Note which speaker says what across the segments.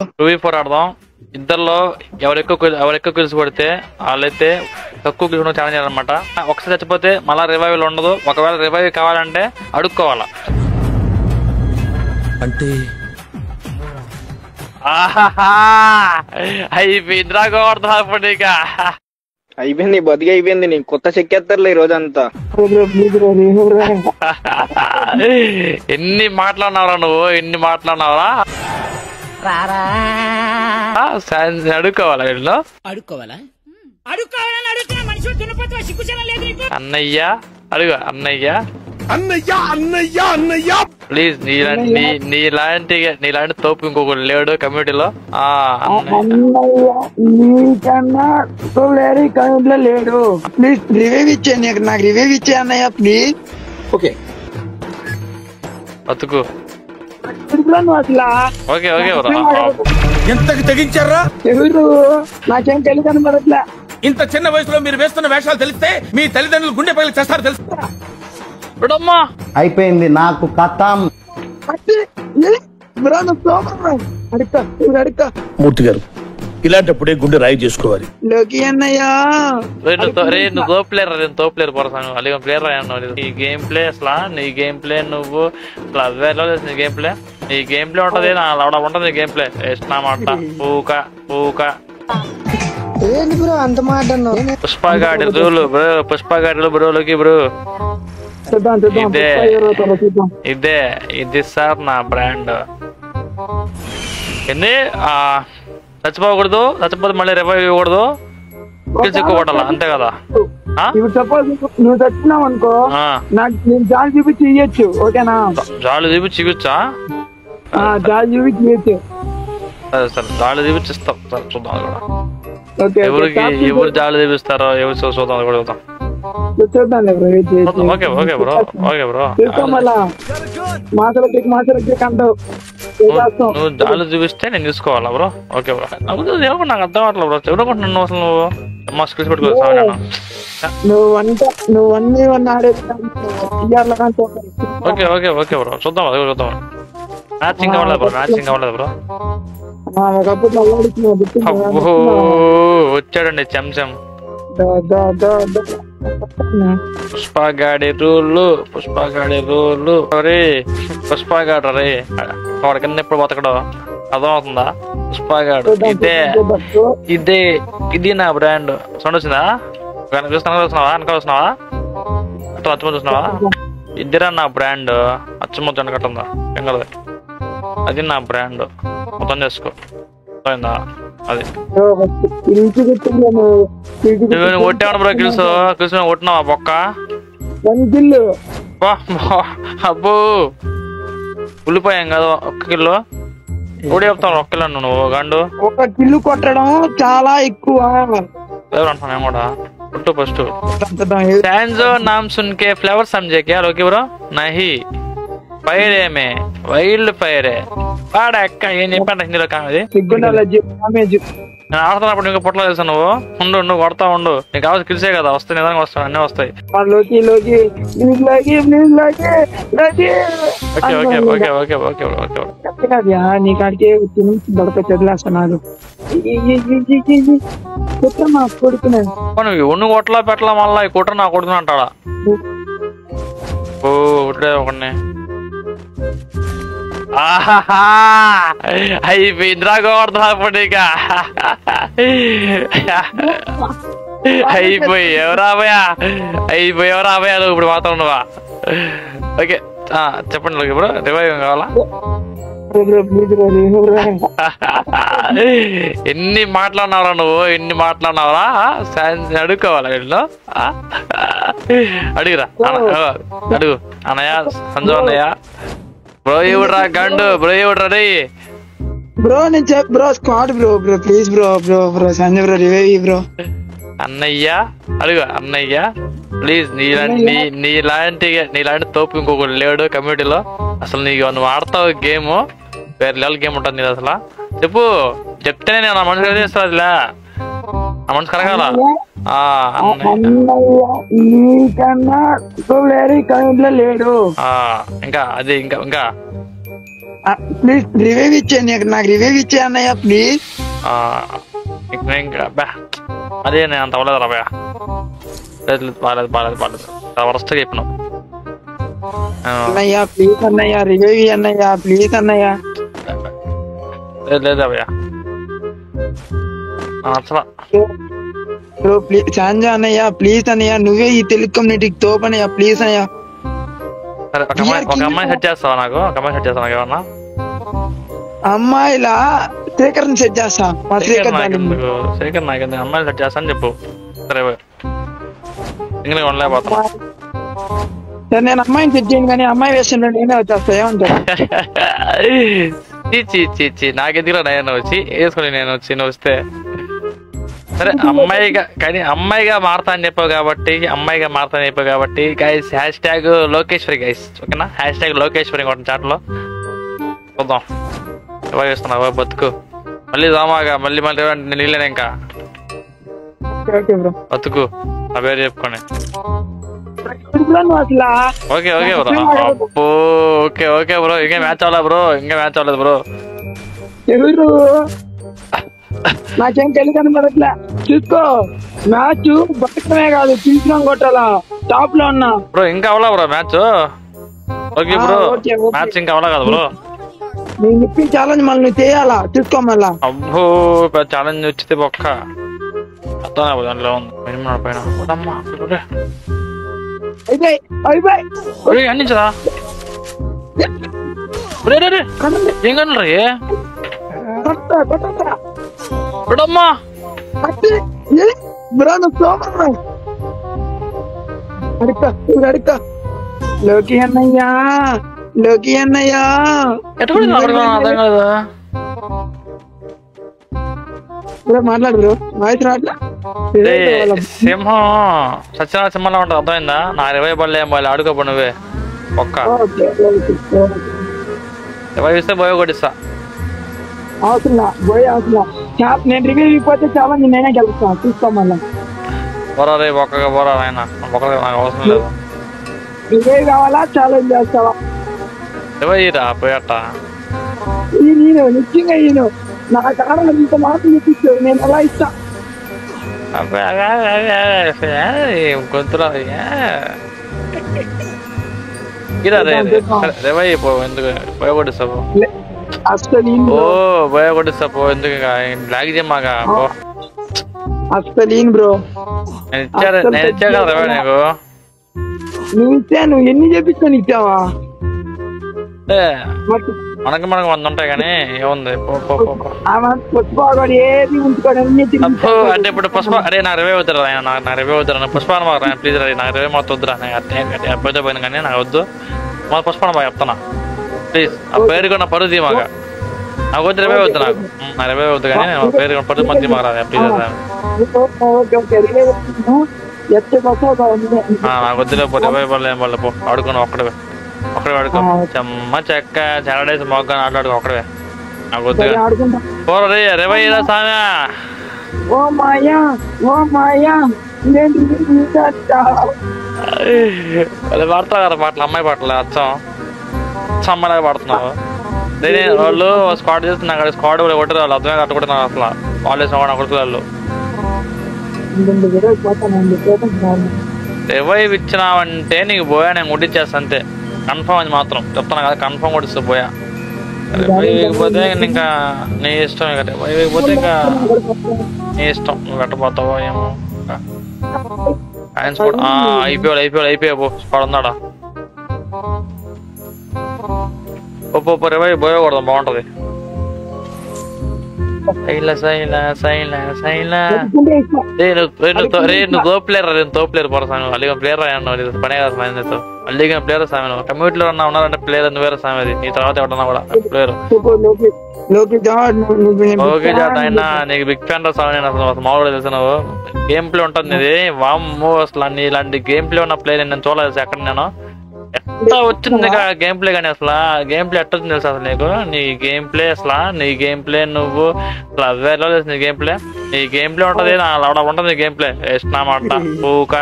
Speaker 1: 2v4 ఆడదాం. ఇద్దరులో ఎవరెక్కువ kills కొడితే వాళ్ళైతే తక్కువ కిల్స్ ఛాలెంజ్ చేయాలన్నమాట. ఒకసారి చచ్చిపోతే మళ్ళా రివైవల్ ఉండదు. ఒకవేళ రివైవ్ కావాలంటే అడుక్కోవాలా.
Speaker 2: అంటే
Speaker 1: అయిపోయిందిరా గోవర్ధనప్పటిక
Speaker 3: అయిపోయింది, బతికి అయిపోయింది. నీకు కొత్త చెక్కేస్తారులే ఈ రోజంతా.
Speaker 1: ఎన్ని మాట్లాడినావురా నువ్వు, ఎన్ని మాట్లాడినావురా. అడుక్కోవాలా వీళ్ళు, అన్నయ్య అడుగు, అన్నయ్య
Speaker 2: అన్నయ్య అన్నయ్య అన్నయ్య
Speaker 1: ప్లీజ్. నీలాంటి తోపు ఇంకొకరు లేడు కమ్యూనిటీలో.
Speaker 4: లేడు. ప్లీజ్ రివైవ్ ఇచ్చే, నాకు రివైవ్ ఇచ్చే అన్నయ్య ప్లీజ్.
Speaker 2: ఓకే
Speaker 1: బతుకు. ఓకే ఓకే
Speaker 2: ఎంతకు తెగించారా?
Speaker 4: ఎవరు నాకేం తెలియదు కనబడట్లే.
Speaker 2: ఇంత చిన్న వయసులో మీరు వేస్తున్న వేషాలు తెలిస్తే మీ తల్లిదండ్రులు గుండె పగిలి చేస్తారు తెలుసు.
Speaker 5: అయిపోయింది నాకు కథం.
Speaker 2: మూర్తి గారు ఇలాంటప్పుడే గుండె రాయి చేసుకోవాలి.
Speaker 4: లోకి అన్నయ్య
Speaker 1: నువ్వు తోపులేరు, నేను తోపులేరు పడతాను. అలాగే ప్లేయర్ నీ గేమ్ ప్లే అసలు, నీ గేమ్ ప్లే నువ్వు నీ గేమ్ ప్లే, నీ గేమ్ ప్లే ఉంటది, అలా ఉంటది నీ గేమ్ ప్లే. ఇష్టమాట పూక పూక
Speaker 4: ఏంటి బ్రో అంత మాట అన్నావు?
Speaker 1: పుష్పగాడి రూలు బ్రో, పుష్పగాడిలో బ్రోలోకి బ్రో. ఇది సార్ నా బ్రాండ్. ఎన్ని చచ్చిపోకూడదు, చచ్చిపోతే మళ్ళీ రివైవ్ ఇవ్వకూడదు, కిల్స్ ఎక్కువ కొట్టాలా, అంతే కదా.
Speaker 4: ఇప్పుడు సపోజ్ నువ్వు చచ్చినావు అనుకో, నాకు నేను జాలి చూపించి ఇయ్యచ్చు, ఓకేనా?
Speaker 1: జాలు చూపించి ఇవ్వచ్చా?
Speaker 4: జాలి చూపించి ఇయ్యచ్చు.
Speaker 1: సరే సరే, జాలు చూపించి ఇస్తాం. సరే చూద్దాం కూడా ఎవరు జాలు చూపిస్తారో, ఎవరు చూద్దాం కూడా చూద్దాం. Okay okay bro, okay bro. నువ్వు జాలు చూపిస్తే నేను చూసుకోవాలా బ్రో? Okay bro. ఎవరు నాకు అర్థం అవట్లేదు బ్రో. ఎవరుకుంటున్నావు నువ్వు అసలు? నువ్వు మా స్కిల్స్ పెట్టుకోవచ్చు. ఓకే ఓకే ఓకే బ్రో, చూద్దాం అది కూడా చూద్దాం. మ్యాచింగ్ అవ్వలేదు బ్రో, మ్యాచింగ్ అవ్వలేదు బ్రో. వచ్చాడండి చెంచం. పుష్పగాడి రూలు, పుష్పగాడి రూలు. పుష్పగాడు రే, వాడి కింద ఎప్పుడు బతకడో అర్థం అవుతుందా? పుష్పగాడు ఇదే ఇది నా బ్రాండ్. సౌండ్ వచ్చిందా? చూస్తున్నావా? వెనకాల చూస్తున్నావా? అచ్చమ్మ చూస్తున్నావా? ఇద్దరా నా బ్రాండ్. అచ్చమ్మ వెనకట్టుందా ఎంగలది, అది నా బ్రాండ్. మొత్తం చేసుకో, అర్థమైందా? అది నువ్వు కొట్టావు బ్రో. కిల్స్ కొట్టినావా బొక్క? అబ్బో ఉల్లిపోయాం కదా. ఒక్క కిలో కూడా చెప్తాను. ఒక్క కిలో నువ్వు గండు.
Speaker 4: ఒక కిల్లు కొట్టడం చాలా ఎక్కువ.
Speaker 1: ఎవరు అంటున్నా మేము కూడా కొట్టు ఫస్ట్. सैंजो नाम सुन के फ्लेवर समझे क्या? ओके ब्रो नहीं పైరే మే వైల్డ్ పైరే వాడా అక్క ఏం చెప్పండి హిందీలో కామెడీ. నేను ఆడుతున్నప్పుడు ఇంకా పొట్టలో తెలుసా నువ్వు? ఉండు నువ్వు కొడతా ఉండు, నీకు కావాల్సి కిల్సే కదా వస్తాయి, నిదానికి వస్తాయి, అన్నీ వస్తాయి. Okay okay okay okay okay
Speaker 4: నీ కాడికి చదిలేస్తున్నాడు.
Speaker 1: నువ్వు కొట్టలా పెట్టలా మళ్ళా ఈ కుట్ర నా కొడుతున్నా అంటాడా? ఓ ఒకటే ఒకడిని అయిపోయిందిరా గోవర్ధనప్పటిక అయిపోయావురా భయ నువ్వు ఇప్పుడు మాత్రం నువ్వా? ఓకే చెప్పండి బ్రో, రివైవ్ కావాలా? ఎన్ని మాట్లాడినావురా నువ్వు, ఎన్ని మాట్లాడినావురా. అడుక్కోవాలా వీళ్ళు? అడుగురా అడుగు అన్నయ్య, సంజు అన్నయ్య. బ్రో ఇవ్వడ్రా గండు, బ్రో ఇవ్వడ్రా రే
Speaker 4: బ్రో. నేను bro squad bro, bro please bro, bro bro Sanjay bro revive bro.
Speaker 1: అన్నయ్య అడుగు, అన్నయ్య ప్లీజ్. నీలాంటి తోపు ఇంకొకరు లేడు కమ్యూనిటీలో. అసలు నువ్వు ఆడతావు గేమ్, వేరే లెవెల్ గేమ్ ఉంటుంది నీది అసలు. చెప్తేనే నేను నా మనసు చేస్తా, అదిలే నా మనసు కరగాల.
Speaker 4: లేడు
Speaker 1: ఇంకా అది ఇంకా ఇంకా
Speaker 4: ప్లీజ్ రివ్యూ ఇచ్చే, నాకు రివ్యూ ఇచ్చే అన్నయ్య ప్లీజ్.
Speaker 1: అదే నేను అంత అవ్వలేదు రాబోయా. బాగాలేదు వరస్ట్గా చెప్పినావు.
Speaker 4: అన్నయ్య ప్లీజ్ అన్నయ్య రివ్యూ అన్నయ్య ప్లీజ్ అన్నయ్య.
Speaker 1: లేదు రాబోయా అసలు.
Speaker 4: ప్లీజ్ సంజయ్ అన్నయ్య ప్లీజ్ అన్నయ్య, నువ్వే ఈ తెలుగు కమ్యూనిటీకి తోపనయ్య ప్లీజ్ అన్నయ్య.
Speaker 1: సరే ఒక అమ్మాయి సెట్ చేస్తావా నాకు? ఒక అమ్మాయి సెట్ చేస్తావు నాకు ఏమన్నా?
Speaker 4: అమ్మాయిలా శేఖర్ సెట్ చేస్తా.
Speaker 1: శేఖర్ నాకెందుకు అమ్మాయిలు సెట్ చేస్తా అని చెప్పు. సరే ఇంగ్లీష్ ఉండలేకపోతున్నా.
Speaker 4: సరే నేను అమ్మాయిని సెట్ చేయను కానీ అమ్మాయి వేషంలో నేనే వచ్చేస్తా, ఏమంటావు?
Speaker 1: చీ నాకెందుకు నేను వచ్చి వేసుకుని నేను వచ్చి నువ్వు వస్తే. సరే అమ్మాయిగా మారుతా అని చెప్పావు కాబట్టి గైస్ హ్యాష్ లోకేశ్వరి గైస్, ఓకేనా? హ్యాష్ లోకేశ్వరి కొట్టిన చాట్లో చూద్దాం. ఎవరు చేస్తున్నావు బతుకు? మళ్ళీ రామాగా మళ్ళీ నీళ్ళనే ఇంకా బతుకు నా పేరు చెప్పుకోండి. Okay bro. అబ్బో ఓకే బ్రో. ఇంకా మ్యాచ్ అవ్వలేదు బ్రో.
Speaker 4: నాకేం తెలియదు కనబడట్లే. చూసుకో మ్యాచ్ బతకమే కాదు, తీసుకో కొట్టాలా. టాప్ లో ఉన్నా
Speaker 1: బ్రో. ఇంకా అవలా bro match? Okay bro match ఇంకా అవలా కదా బ్రో?
Speaker 4: నేను ఇప్పి ఛాలెంజ్ మళ్ళీ నువ్వు చేయాలా, చూసుకో మళ్ళా.
Speaker 1: అబ్బో ఛాలెంజ్ వచ్చితే ఒక్క అర్థం దాంట్లో ఉంది పైన అన్నించదా? ఏం కన్నా బ్రమ్మా
Speaker 4: లోకి అన్నయ్యా
Speaker 1: అర్థం కదా
Speaker 4: బ్రో. మాట్లాడు బ్రో, వాయిస్ రాట్లా.
Speaker 1: సింహం సత్యనారాయణ సింహంలో ఉంటుంది, అర్థమైందా? నా 20 బళ్ళు ఏం బాగా ఆడుకోపో నువ్వే ఒక్క 20 ఇస్తే బోయ కొట్టిస్తా.
Speaker 4: నేను రివ్యూ ఇవ్వకపోతే చాలా నేనే గెలుస్తా, చూసుకో మళ్ళా.
Speaker 1: బోరా రే ఒక్కగా బోరా ఆయన ఒక్కగా నాకు అవసరం లేదు.
Speaker 4: రివ్యూ కావాలా ఛాలెంజ్ చేస్తావా?
Speaker 1: 20 రా పోయట.
Speaker 4: నేను నిజంగా నా కారణం ఇంత మాత్రం చూపించావు, నేను ఎలా ఇస్తా?
Speaker 1: గొంతురా రేవయ్య పో, ఎందుకు పోయ కొట్టిస్తావు? పోయ కొట్టిస్తావు ఎందుకు? బ్లాక్ చేయమాగా పో.
Speaker 4: అస్సలు బ్రో
Speaker 1: నేను ఇచ్చా కదా రేవయ్య నీకు.
Speaker 4: నువ్వు ఇచ్చా, నువ్వు ఎన్ని చెప్పించుకొని ఇచ్చావా?
Speaker 1: మనకు 100 ఉంటాయి కానీ ఏముంది. అంటే ఇప్పుడు పుష్ప అరే నా 20 వద్దురా నా 20 వద్దురా. పుష్పాన్ని బాగా ప్లీజ్ రా, నాకు 20 మొత్తం వద్దురా. పోతే పోయింది కానీ నాకు వద్దు. మా పుష్పాన్ని బాగా చెప్తానా ప్లీజ్. ఆ పేరు కూడా పరువు తీమాగా నాకు వద్దు. 20 వద్దు నాకు, నా 20 వద్దు కానీ పేరు పరువు మంది మాకు రాదు ప్లీజ్. నాకు వద్దులే పో. 20 బళ్ళు ఏం బళ్ళు పో, ఆడుకున్నావు ఒక్కడే ఆడుకో. చెమ్మ చెక్క సాటర్డేస్ మొగ్గ ఆటలాడుకో ఒక్కడే. నాకు వద్దు పోరే 20 సామె. పాడతావు కదా పాటలు, అమ్మాయి పాటలు అచ్చం అమ్మాయిలాగా పాడుతున్నావు. వాళ్ళు స్క్వాడ్ చేస్తున్నా కదా, స్క్వాడ్ కొట్టారు వాళ్ళు అర్థమే కట్టుకుంటున్నారు అసలు. వాళ్ళు వేసిన కొడుకులు వాళ్ళు 20 ఇచ్చినావంటే నీకు పోయా నేను కొట్టించేస్తా అంతే. కన్ఫర్మ్ అది మాత్రం చెప్తాను కదా, కన్ఫర్మ్ కొట్టిస్తా పోయా. పోతే ఇంకా నీ ఇష్టం. ఇక పోతే ఇంకా నీ ఇష్టం, నువ్వు కట్టపోతావో ఏమో. అయిపోయావు పో. స్క్వాడ్ ఉందాడా పో 20 పోయకూడదు, బాగుంటది. నువ్వు తోప్లేరు పోరా సామి. అల్లిగా ప్లేయర్ అన్నావు, పనే కదా సామి. అల్లిగా ప్లేయర్ సామి. నువ్వు కమ్యూనిటీలో ఉన్నారంటే ప్లేయర్ నువ్వేరా సామి. అది నీ తర్వాత ఎవరన్నా కూడా ప్లేయర్. ఓకే జాట్ అయినా నీకు బిగ్ ఫ్యాన్ రా సామి. నేను అసలు మామూలుగా తెలుసు. నువ్వు గేమ్ ప్లే ఉంటుంది ఇది వామ్మో. అసలు ఇలాంటి గేమ్ ప్లే ఉన్న ప్లేయర్ నేను చూడలేదు ఎక్కడ. నేను ఎట్లా వచ్చింది గేమ్ ప్లే కానీ అసలు గేమ్ ప్లే ఎట్ట వచ్చింది తెలుసు అసలు నీకు? నీ గేమ్ ప్లే అసలు నీ గేమ్ ప్లే నువ్వు అసలు అవేర్లో తెలుసు. నీ గేమ్ ప్లే ఉంటది, అలా ఉంటది నీ గేమ్ ప్లే. ఇష్టం మాట పూక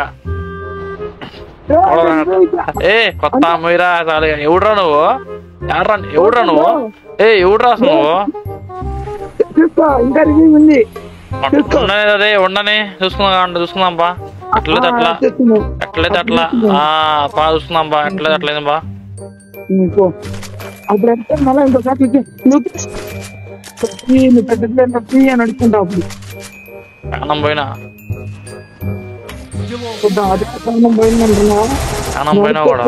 Speaker 1: ఏ కొత్త మీరా అసలు ఎవడురా నువ్వు? ఎవడురా నువ్వు? ఎవడురా అసలు నువ్వు?
Speaker 4: చూసుకో ఇంకా రివ్యూ ఉంది.
Speaker 1: అదే ఉండని చూసుకుందాం బా. ఎట్లయితే అట్లా బా చూసుకుందాం బా. ఎట్లయితే అట్లేదు బా.
Speaker 4: అప్పుడు అంటే మళ్ళీ ఇంకోసారి నువ్వు పెద్ద అని అడుగుకుంటావు. అప్పుడు
Speaker 1: ప్రాణం పోయినా
Speaker 4: అదే ప్రాణం పోయిందంటున్నా.
Speaker 1: ప్రాణం పోయినా కూడా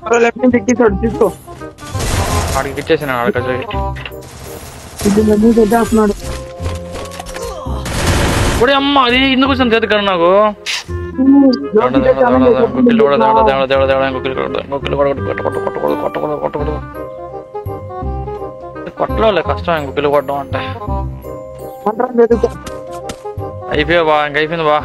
Speaker 4: అప్పుడు లెఫ్ట్ నుంచి ఎక్కిస్తాడు. తీసుకో
Speaker 1: వాడికి ఇచ్చేసిన
Speaker 4: వస్తున్నాడు.
Speaker 1: ఇప్పుడు అమ్మ అది ఎందుకు వచ్చింది చేతి కన్నా నాకు. కొట్టలే కష్టం ఇంకొకరు కొట్టడం అంటే. అయిపోయా బా, ఇంక అయిపోయింది బా.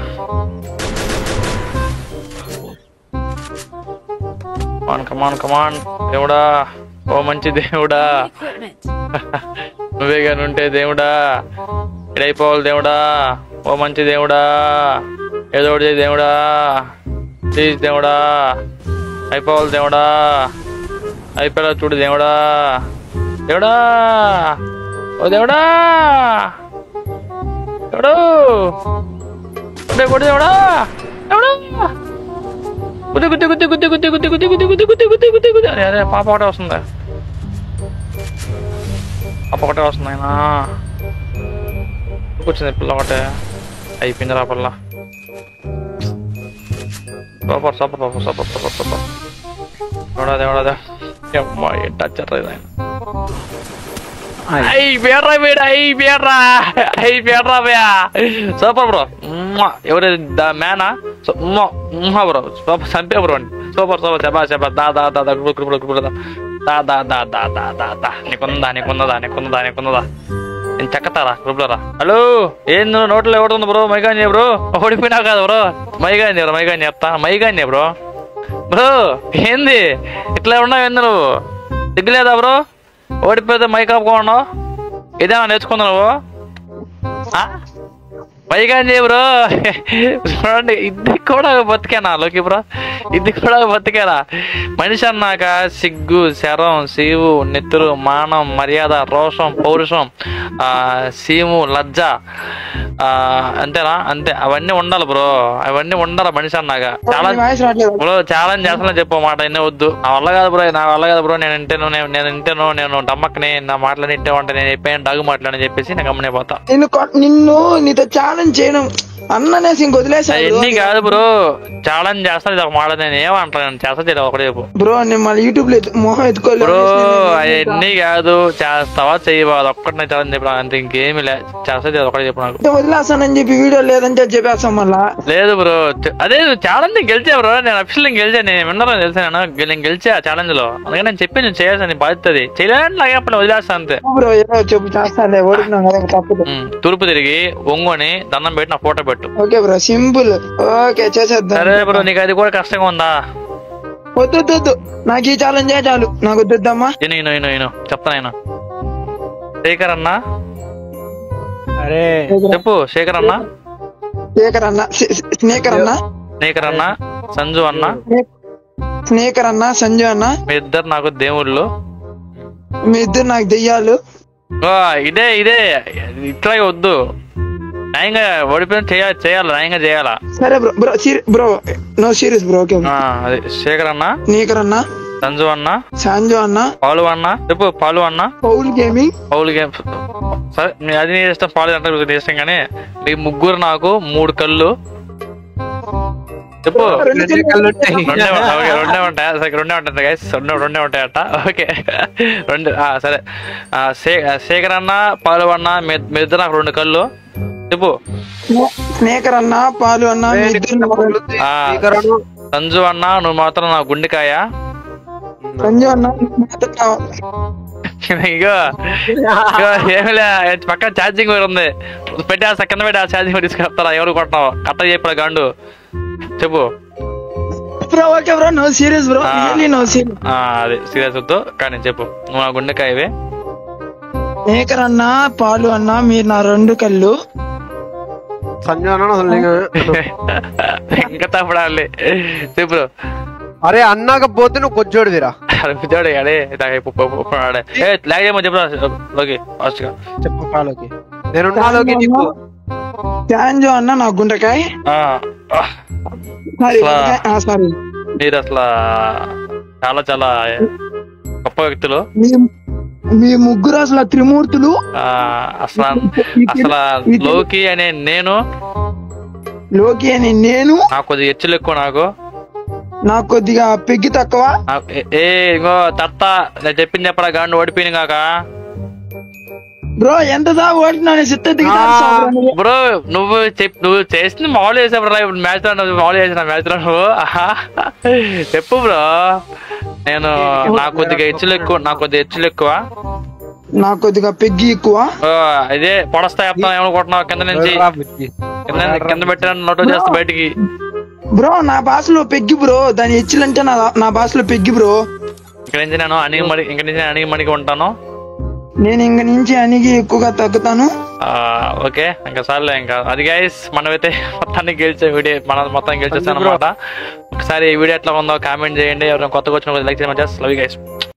Speaker 1: కమాన్ దేవుడా, ఓ మంచి దేవుడా, నువ్వే కానీ ఉంటే దేవుడా ఇడైపోవాలి దేవుడా, ఓ మంచి దేవుడా, ఏదో ఒకటి దేవుడా, ప్లీజ్ దేవుడా, అయిపోవాలి దేవుడా, అయిపోయేలా చూడు దేవుడా, దేవుడా, ఓ దేవుడా, దేవుడు కొడు దేవుడా, దేవుడా, గుద్ది. అరే పాప ఒకటే వస్తుంది, పాప ఒకటే వస్తుంది. ఆయన కూర్చుంది పిల్ల ఒకటే. అయిపోయింది రా పిల్ల. సూపర్. దేవుడా ఏంటి టచ్ ఆయన. Super bro. ఎవరు మ్యానా బ్రో? చంపే బ్రో అండి. సూపర్ చెప్పా నీకుందా నేను చెక్కతారా గ్రూప్ లో రా. హలో ఏంది నోట్లో ఎవడుంది బ్రో? మైగాని బ్రో, ఓడిపోయినా కాదు బ్రో. మైగాని చెప్తా. మైగాని బ్రో ఏంది ఇట్లా ఉన్నావు? ఏంది నువ్వు దిగ్గులేదా బ్రో? ఓడిపోతే మైక్ ఆపుకోన్నావు. ఇదేనా నేర్చుకున్నావు? మైగాని బ్రో చూడండి, ఇది కూడా బతికేనా లోకి బ్రో? ఇది కూడా బతికేనా? మనిషి అన్నాక సిగ్గు, శరం, శివు, నెత్తురు, మానం, మర్యాద, రోషం, పౌరుషం, సీము, లజ్జ, అంతేనా? అంతే. అవన్నీ ఉండాలి బ్రో, అవన్నీ ఉండాలి మనిషి అన్నాక. బ్రో ఛాలెంజ్ చేస్తున్నా చెప్పు మాట ఎన్నే వద్దు. నా వల్ల కాదు బ్రో, నేను డమ్మక్కని నా మాటలని ఇంటే ఉంటే నేను చెప్పాను డగ్గు మాట్లాడని చెప్పేసి నేను గమ్మనే పోతా.
Speaker 4: నిన్ను నీతో ఛాలెంజ్ చేయను అన్ననేసి ఇంకొదిలేసా.
Speaker 1: ఎన్ని కాదు బ్రో, ఛాలెంజ్ చేస్తాను. ఇది ఒక మాట నేను ఏమంటాను చేస్తా చేయలేదు ఒకటే చెప్పు
Speaker 4: బ్రో. నేను మళ్ళీ యూట్యూబ్ లో మొహం ఎత్తుకోలేదు
Speaker 1: బ్రో. అవన్నీ కాదు, చేస్తావా చేయవా అది ఒక్కటి నేను ఛాలెంజ్ చెప్పిన అంతే, ఇంకేమి లేదు. చేస్తా ఒకటే చెప్పు. నాకు
Speaker 4: వదిలేస్తానని చెప్పి వీడియో లేదని చెప్పేస్తాం మళ్ళా.
Speaker 1: లేదు బ్రో, అదే ఛాలెంజ్ గెలిచా బ్రో. నేను అఫీషియల్ గెలిచా, నేను విన్నారని తెలుసా. నేను గెలిచా ఛాలెంజ్ లో, అందుకని నేను చెప్పి నేను చేయాల్సింది బాధ్యత. చేయలేని లాగేప్పుడు వదిలేస్తా అంతే
Speaker 4: బ్రో. చెప్పు చేస్తానులే, ఓడిపోయినాం కదా తప్పదు.
Speaker 1: తూర్పు తిరిగి ఒంగోని దండం పెట్టి నా ఫోటో పెట్టు.
Speaker 4: Okay bro, simple. ఓకే చేసేద్దాం.
Speaker 1: సరే బ్రో, నీకు అది కూడా కష్టంగా ఉందా?
Speaker 4: వద్దు, నాకు ఈ ఛాలెంజ్ చాలు, నాకు వద్దమ్మా.
Speaker 1: నేను చెప్తాను. శేఖర్ అన్న,
Speaker 3: అరే
Speaker 1: చెప్పు. శేఖర్ అన్న, స్నేకర్ అన్న, సంజు అన్న, మీ ఇద్దరు నాకు దేవుళ్ళు,
Speaker 4: మీ ఇద్దరు నాకు దెయ్యాలు.
Speaker 1: ఇదే ఇట్లాగే వద్దు. న్యాయంగా ఓడిపోయిన చేయాలి, న్యాయంగా చేయాలా.
Speaker 4: సరే bro no serious bro. Okay
Speaker 1: అది శేఖర్ అన్న,
Speaker 4: స్నేకర్ అన్న,
Speaker 1: సంజు అన్న, పాలు అన్న. చెప్పు పాలు అన్న. Foul game. సరే అది నీ ఇష్టం, పాలు అంటే నీ ఇష్టం. కానీ మీ ముగ్గురు నాకు 3 కళ్ళు. చెప్పు. రెండే ఉంటాయట. ఓకే 2. సరే శేఖర్ అన్న, పాలు అన్న, మీ ఇద్దరు నాకు 2 కళ్ళు. చెప్పు.
Speaker 4: స్నేకర్ అన్న, పాలు అన్న,
Speaker 1: సంజు అన్న నువ్వు మాత్రం నా గుండెకాయ.
Speaker 4: సంజు అన్న
Speaker 1: ఇగో ఏమిలే, పక్కన ఛార్జింగ్ ఉంది, పెట్టేస్తా కింద పెట్టి ఆ ఛార్జింగ్ తీసుకెళ్తారా? ఎవరు కొట్టినావు కట్ట చెప్పా గాండు. చెప్పు.
Speaker 4: Okay bro, no serious bro.
Speaker 1: అదే సీరియస్ వద్దు కానీ చెప్పు. నువ్వు నా గుండెకాయవే.
Speaker 4: స్నేకర్ అన్న, పాలు అన్న, మీరు నా 2 కళ్ళు.
Speaker 1: ఇంకా తప్పడాలి. చెప్పు.
Speaker 5: అరే అన్నాకపోతే నువ్వు కొచ్చోడివిరా.
Speaker 1: పిచ్చాడు అడే లేకపోతే చెప్పరా లోకి ఫాస్ట్ గా
Speaker 5: చెప్పలోకి నేను నీకు
Speaker 4: థ్యాంజో అన్న నా గుండెకాయ. సారీ
Speaker 1: మీరు అసలు చాలా చాలా గొప్ప వ్యక్తులు.
Speaker 4: మీ ముగ్గురు అసలు త్రిమూర్తులు.
Speaker 1: అసలు లోకి అనే నేను
Speaker 4: నాకు
Speaker 1: కొద్దిగా హెచ్చులు ఎక్కువ,
Speaker 4: నాకు కొద్దిగా పెగ్గి తక్కువ.
Speaker 1: ఇంకో తత్త నేను చెప్పింది చెప్పరా గాండు ఓడిపోయింది కాక.
Speaker 4: బ్రో ఎంత దాకా ఓడినాను సిద్ధ
Speaker 1: బ్రో నువ్వు చేసింది మామూలు చేసావు బ్రో. మ్యాచ్ లో మామూలు చేసిన మ్యాచ్ లో నువ్వు చెప్పు బ్రో. నేను నాకు కొద్దిగా హెచ్చులు ఎక్కువ,
Speaker 4: నాకు కొద్దిగా పెగ్గి ఎక్కువ.
Speaker 1: ఇదే పొడస్తా చెప్తాను ఏమనుకుంటున్నావు? కింద నుంచి కింద పెట్టిన నోట్ చేస్తా బయటికి.
Speaker 4: బ్రో నా భాషలో పెగ్గి బ్రో, దాని హెచ్చులంటే నా భాషలో పెగ్గి బ్రో.
Speaker 1: ఇక్కడ నుంచి నేను అణిగి మణికి ఉంటాను.
Speaker 4: నేను ఇంక నుంచి అణిగి ఎక్కువగా తగ్గుతాను.
Speaker 1: ఓకే ఇంకా సార్లే. ఇంకా అది గైస్ మనమైతే మొత్తాన్ని గెలిచే వీడియో మొత్తం గెలిచేస్తాను అనమాట. ఒకసారి ఈ వీడియో ఎట్లా ఉందో కామెంట్ చేయండి. ఎవరైనా కొత్తగా వచ్చిన లైక్ చేయమని. Love you guys.